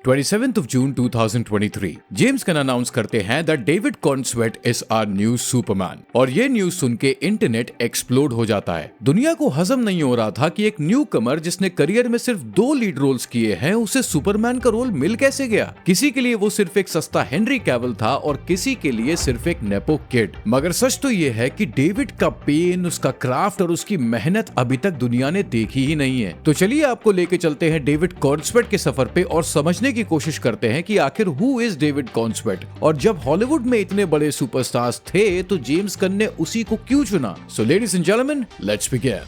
27th of June 2023 James Gunn announce करते हैं that David Corenswet is our new Superman और ये news सुन के इंटरनेट एक्सप्लोड हो जाता है। दुनिया को हजम नहीं हो रहा था कि एक न्यू कमर जिसने करियर में सिर्फ 2 लीड रोल्स किए हैं उसे सुपरमैन का रोल मिल कैसे गया। किसी के लिए वो सिर्फ एक सस्ता हेनरी कैविल था और किसी के लिए सिर्फ एक नेपो किड। मगर सच तो ये है कि डेविड का पेन, उसका क्राफ्ट और उसकी मेहनत अभी तक दुनिया ने देखी ही नहीं है। तो चलिए आपको लेके चलते हैं डेविड कॉर्नस्वेट के सफर पे और समझने की कोशिश करते हैं कि आखिर हु इज डेविड कॉर्नस्वेट और जब हॉलीवुड में इतने बड़े सुपरस्टार्स थे तो जेम्स गन ने उसी को क्यों चुना। So ladies and gentleman, let's begin.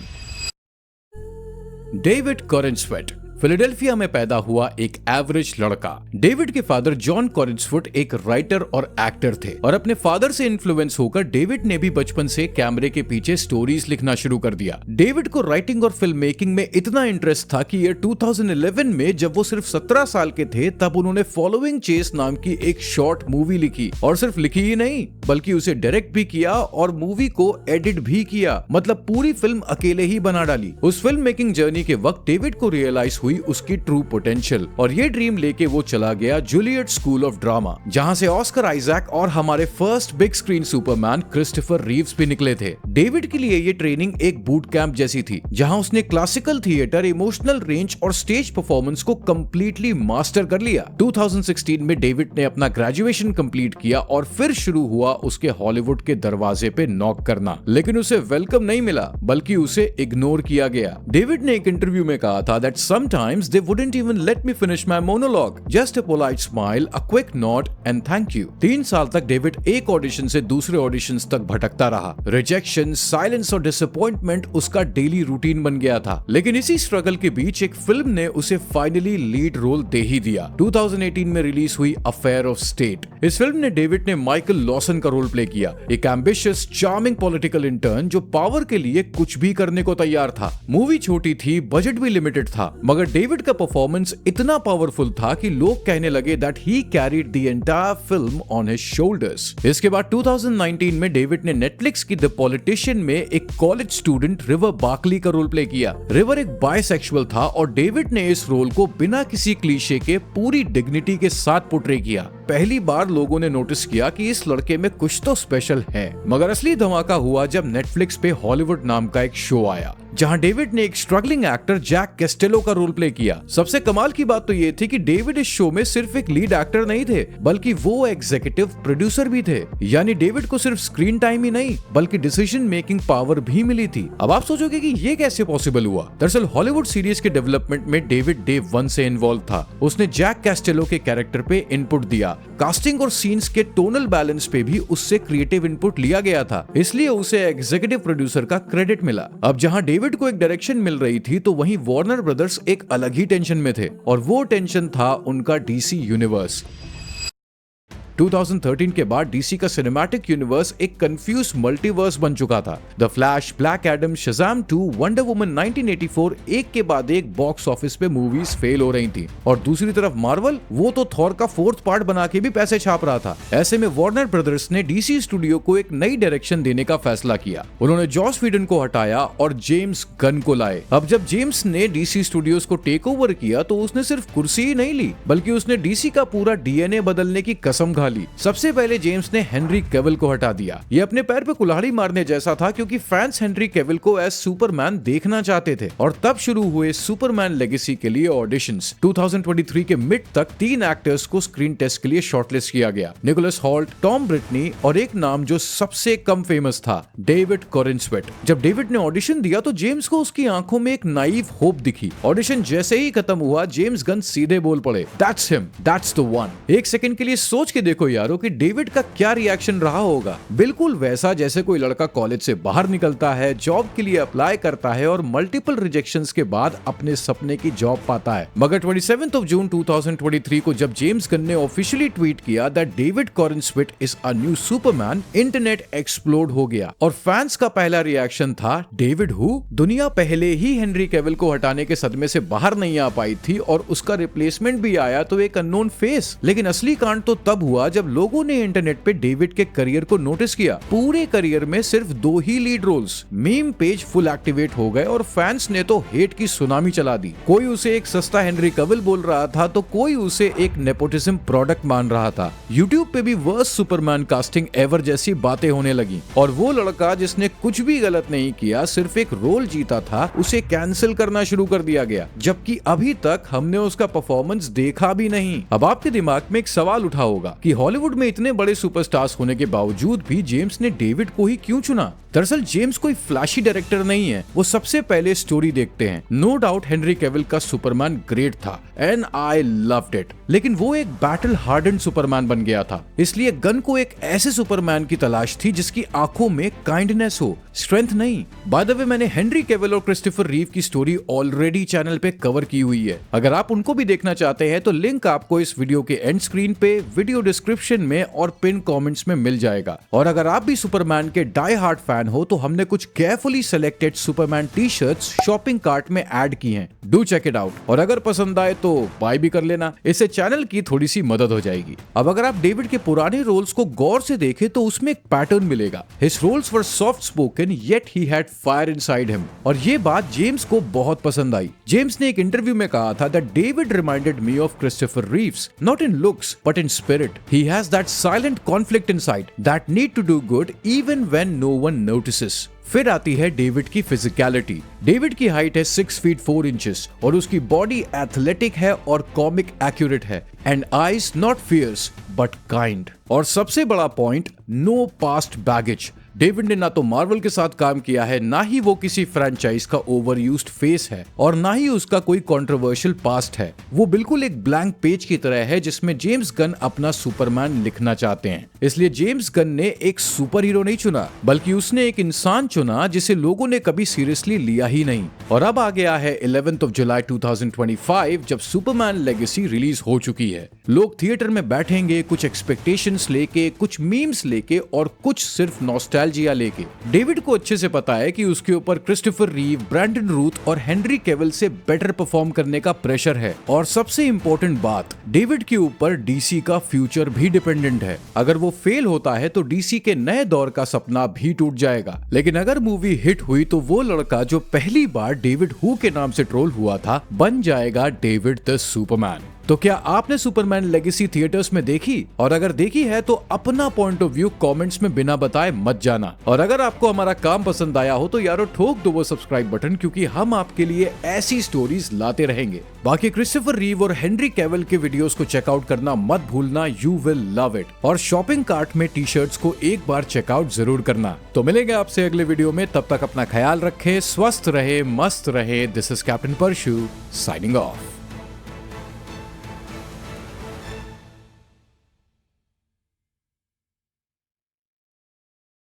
David Corenswet Philadelphia में पैदा हुआ एक एवरेज लड़का। डेविड के फादर जॉन कॉर्नस्वेट एक राइटर और एक्टर थे और अपने फादर से इन्फ्लुएंस होकर डेविड ने भी बचपन से कैमरे के पीछे स्टोरीज लिखना शुरू कर दिया। डेविड को राइटिंग और फिल्म मेकिंग में इतना इंटरेस्ट था कि ईयर 2011 में जब वो सिर्फ 17 साल के थे तब उन्होंने फॉलोइंग चेस नाम की एक शॉर्ट मूवी लिखी और सिर्फ लिखी ही नहीं बल्कि उसे डायरेक्ट भी किया और मूवी को एडिट भी किया, मतलब पूरी फिल्म अकेले ही बना डाली। उस फिल्म मेकिंग जर्नी के वक्त डेविड को रियलाइज हुई उसकी ट्रू पोटेंशियल और ये ड्रीम लेके वो चला गया जूलियट स्कूल ऑफ ड्रामा, जहां से ऑस्कर आइजैक और हमारे first big screen Superman Christopher Reeves भी निकले थे। डेविड के लिए ये ट्रेनिंग एक बूट कैंप जैसी थी जहां उसने क्लासिकल थिएटर, इमोशनल रेंज और स्टेज परफॉर्मेंस को कंप्लीटली मास्टर कर लिया। 2016 में डेविड ने अपना ग्रेजुएशन कंप्लीट किया और फिर शुरू हुआ उसके हॉलीवुड के दरवाजे पे नॉक करना, लेकिन उसे वेलकम नहीं मिला बल्कि उसे इग्नोर किया गया। डेविड ने एक इंटरव्यू में कहा था that sometimes they wouldn't even let me finish my monologue. Just a polite smile, a quick nod and thank you. 3 साल तक डेविड एक ऑडिशन से दूसरे ऑडिशंस तक भटकता रहा। रिजेक्शन, साइलेंस और डिसअपॉइंटमेंट उसका डेली रूटीन बन गया था। लेकिन इसी स्ट्रगल के बीच एक फिल्म ने उसे फाइनली लीड रोल दे ही दिया। 2018 में रिलीज हुई अफेयर ऑफ स्टेट। इस फिल्म ने डेविड ने माइकल लॉसन का रोल प्ले किया, एक एम्बिशियस, चार्मिंग पॉलिटिकल इंटर्न जो पावर के लिए कुछ भी करने को तैयार था। मूवी छोटी थी, बजट भी लिमिटेड था, मगर डेविड का परफॉर्मेंस इतना पावरफुल था कि लोग कहने लगे that he carried the entire film on his shoulders. इसके बाद 2019 में डेविड ने नेटफ्लिक्स की द पॉलिटिशियन में एक कॉलेज स्टूडेंट रिवर बार्कली का रोल प्ले किया। रिवर एक बायसेक्सुअल था और डेविड ने इस रोल को बिना किसी क्लीशे के पूरी डिग्निटी के साथ पोर्ट्रे किया। पहली बार लोगों ने नोटिस किया कि इस लड़के में कुछ तो स्पेशल है। मगर असली धमाका हुआ जब नेटफ्लिक्स पे हॉलीवुड नाम का एक शो आया जहां डेविड ने एक स्ट्रगलिंग एक्टर जैक कैस्टेलो का रोल प्ले किया। सबसे कमाल की बात तो ये थी कि डेविड इस शो में सिर्फ एक लीड एक्टर नहीं थे बल्कि वो एग्जीक्यूटिव प्रोड्यूसर भी थे, यानी डेविड को सिर्फ स्क्रीन टाइम ही नहीं बल्कि डिसीजन मेकिंग पावर भी मिली थी। अब आप सोचोगे कि ये कैसे पॉसिबल हुआ। दरअसल हॉलीवुड सीरीज के डेवलपमेंट में डेविड डे 1 से इन्वॉल्व था। उसने जैक कैस्टेलो के कैरेक्टर पे इनपुट दिया, कास्टिंग और सीन्स के टोनल बैलेंस पे भी उससे क्रिएटिव इनपुट लिया गया था, इसलिए उसे एग्जीक्यूटिव प्रोड्यूसर का क्रेडिट मिला। अब जहां डेविड को एक डायरेक्शन मिल रही थी तो वहीं वार्नर ब्रदर्स एक अलग ही टेंशन में थे और वो टेंशन था उनका डीसी यूनिवर्स। 2013 के बाद डीसी का सिनेमैटिक यूनिवर्स एक कंफ्यूज मल्टीवर्स बन चुका था। The flash, black Adam, Shazam 2, wonder woman 1984 एक के बाद एक बॉक्स ऑफिस पे मूवीज फेल हो रही थी और दूसरी तरफ मार्वल, वो तो थॉर का 4th पार्ट बना के भी पैसे छाप रहा था। ऐसे में वार्नर ब्रदर्स ने डीसी स्टूडियो को एक नई डायरेक्शन देने का फैसला किया। उन्होंने जॉस व्हीडन को हटाया और जेम्स गन को लाए। अब जब जेम्स ने डीसी स्टूडियोज को टेक ओवर किया तो उसने सिर्फ कुर्सी ही नहीं ली बल्कि उसने डीसी का पूरा डीएनए बदलने की कसम खा ली। सबसे पहले जेम्स ने हेनरी कैविल को हटा दिया। ये अपने पैर पे कुल्हाड़ी मारने जैसा था क्योंकि फैंस हेनरी कैविल को एज सुपरमैन देखना चाहते थे और तब शुरू हुए सुपरमैन लेगेसी के लिए ऑडिशंस। 2023 के मिड तक 3 एक्टर्स को स्क्रीन टेस्ट के लिए शॉर्टलिस्ट किया गया, निकोलस हॉल्ट, टॉम ब्रिटनी और एक नाम जो सबसे कम फेमस था, डेविड कॉर्नस्वेट। जब डेविड ने ऑडिशन दिया तो जेम्स को उसकी आंखों में एक नाइव होप दिखी। ऑडिशन जैसे ही खत्म हुआ जेम्स गन सीधे बोल पड़े, that's him, that's the one. एक सेकंड के लिए सोच के देखो यारो कि डेविड का क्या रिएक्शन रहा होगा। बिल्कुल वैसा जैसे कोई लड़का कॉलेज से बाहर निकलता है, जॉब के लिए अप्लाई करता है और मल्टीपल रिजेक्शंस के बाद अपने सपने की जॉब पाता है। मगर 27th of June 2023 को जब जेम्स गन ने ऑफिशियली ट्वीट किया that David Corenswet is a new Superman, internet explode हो गया और फैंस का पहला रिएक्शन था, डेविड हु? दुनिया पहले ही हेनरी कैविल को हटाने के सदमे से बाहर नहीं आ पाई थी और उसका रिप्लेसमेंट भी आया तो एक अननोन फेस। लेकिन असली कांड तो तब हुआ हुआ जब लोगों ने इंटरनेट पे डेविड के करियर को नोटिस किया। पूरे करियर में सिर्फ 2 ही lead roles. Meme page full activate हो गए और फैंस ने तो हेट की सुनामी चला दी। कोई उसे एक सस्ता हेनरी कैविल बोल रहा था तो कोई उसे एक नेपोटिज्म प्रोडक्ट मान रहा था। यूट्यूब पे भी वर्स्ट सुपरमैन कास्टिंग एवर जैसी बातें होने लगी और वो लड़का जिसने कुछ भी गलत नहीं किया, सिर्फ एक रोल जीता था, उसे कैंसिल करना शुरू कर दिया गया, जबकि अभी तक हमने उसका परफॉर्मेंस देखा भी नहीं। अब आपके दिमाग में एक सवाल उठा होगा कि हॉलीवुड में इतने बड़े सुपरस्टार्स होने के बावजूद भी जेम्स ने डेविड को ही क्यों चुना। दरअसल जेम्स कोई फ्लैशी डायरेक्टर नहीं है, वो सबसे पहले स्टोरी देखते हैं। नो डाउट हेनरी कैविल का सुपरमैन ग्रेट था एंड आई लव्ड इट, लेकिन वो एक बैटल हार्डन्ड सुपरमैन बन गया था। इसलिए गन को एक ऐसे सुपरमैन की तलाश थी जिसकी आंखों में काइंडनेस हो, स्ट्रेंथ नहीं। बाय द वे, मैंने हेनरी कैविल और क्रिस्टोफर रीव की स्टोरी ऑलरेडी चैनल पे कवर की हुई है। अगर आप उनको भी देखना चाहते हैं तो लिंक आपको इस वीडियो के एंड स्क्रीन पे, वीडियो डिस्क्रिप्शन में और पिन कमेंट्स में मिल जाएगा। और अगर आप भी सुपरमैन के डाई हार्ड फैन हो तो हमने कुछ carefully selected Superman T-shirts shopping cart में ऐड की हैं। डू चेक इट आउट और अगर पसंद आए तो बाय भी कर लेना, इससे चैनल की थोड़ी सी मदद हो जाएगी। अब अगर आप डेविड के पुराने रोल्स को गौर से देखें तो उसमें एक पैटर्न मिलेगा। His roles were soft spoken yet he had fire inside him, और ये बात जेम्स को बहुत पसंद आई। जेम्स ने एक इंटरव्यू में कहा था that David reminded me of Christopher Reeves, not in looks but in spirit. He has that silent conflict inside that need to do good even when no one notices. फिर आती है David की physicality. David की height है 6 feet 4 inches और उसकी body athletic है और कॉमिक एक्यूरेट है, and eyes not fierce but kind. और सबसे बड़ा point, no past baggage. David ने ना तो मार्वल के साथ काम किया है, ना ही वो किसी फ्रेंचाइज का ओवरयूज्ड फेस है, और ना ही उसका कोई कंट्रोवर्शियल पास्ट है। वो बिल्कुल एक ब्लैंक पेज की तरह है जिसमें जेम्स गन अपना सुपरमैन लिखना चाहते हैं। इसलिए जेम्स गन ने एक सुपर हीरो नहीं चुना, बल्कि उसने एक इंसान चुना जिसे लोगों ने कभी सीरियसली लिया ही नहीं। और अब आ गया है 11 जुलाई 2025 जब सुपरमैन लेगेसी रिलीज हो चुकी है। लोग थिएटर में बैठेंगे कुछ एक्सपेक्टेशंस लेके, कुछ मीम्स लेके और कुछ सिर्फ नॉस्टैल्जिया लेके। डेविड को अच्छे से पता है कि उसके ऊपर क्रिस्टोफर रीव, ब्रैंडन रूथ और हेनरी कैविल से बेटर परफॉर्म करने का प्रेशर है। और सबसे इंपॉर्टेंट बात, डेविड के ऊपर डीसी का फ्यूचर भी डिपेंडेंट है। अगर वो फेल होता है तो डीसी के नए दौर का सपना भी टूट जाएगा। लेकिन अगर मूवी हिट हुई तो वो लड़का जो पहली बार डेविड हु के नाम से ट्रोल हुआ था बन जाएगा डेविड द सुपरमैन। तो क्या आपने सुपरमैन लेगेसी थिएटर्स में देखी? और अगर देखी है तो अपना पॉइंट ऑफ व्यू कमेंट्स में बिना बताए मत जाना। और अगर आपको हमारा काम पसंद आया हो तो यारो ठोक दो वो सब्सक्राइब बटन, क्योंकि हम आपके लिए ऐसी स्टोरीज लाते रहेंगे। बाकी क्रिस्टोफर रीव और हेनरी कैविल के वीडियोस को चेकआउट करना मत भूलना, यू विल लव इट। और शॉपिंग कार्ट में टी-शर्ट्स को एक बार चेकआउट जरूर करना। तो मिलेंगे आपसे अगले वीडियो में, तब तक अपना ख्याल रखें, स्वस्थ रहे, मस्त रहे। This is captain Parshu signing of.